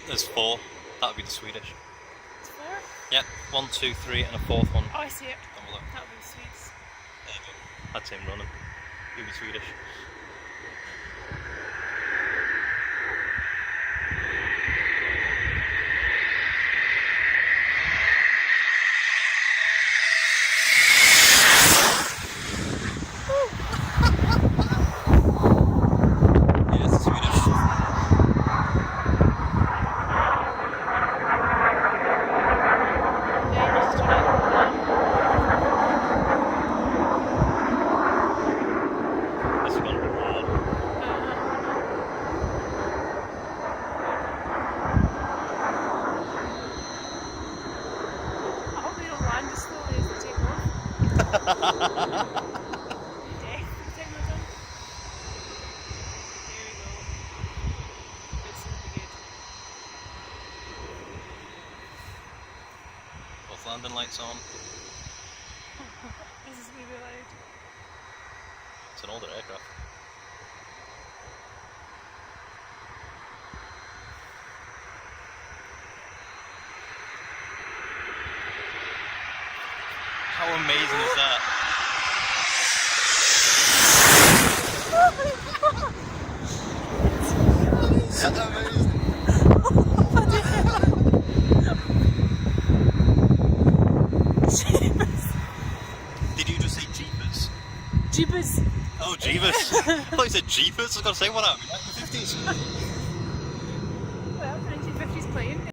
There's four. That would be the Swedish. It's 4? Yep, 1, 2, 3, and a fourth one. Oh, I see it. Have a look. That would be the Swedes. There you go. That's him running. He'll be Swedish. Yeah, it's Swedish. Yeah, just turn it. This is gonna be wild. I hope they don't land as slowly as they take off. Okay, take my time. There we go. It's gonna be good. Both landing lights on. This is gonna be loud. It's an older aircraft. How amazing is that? That's amazing. Did you just say Jeepers? Jeepers! Oh, Jeepers. I thought you said Jeepers. I was going to say, what happened? Like the 50s. Well, 1950s plane.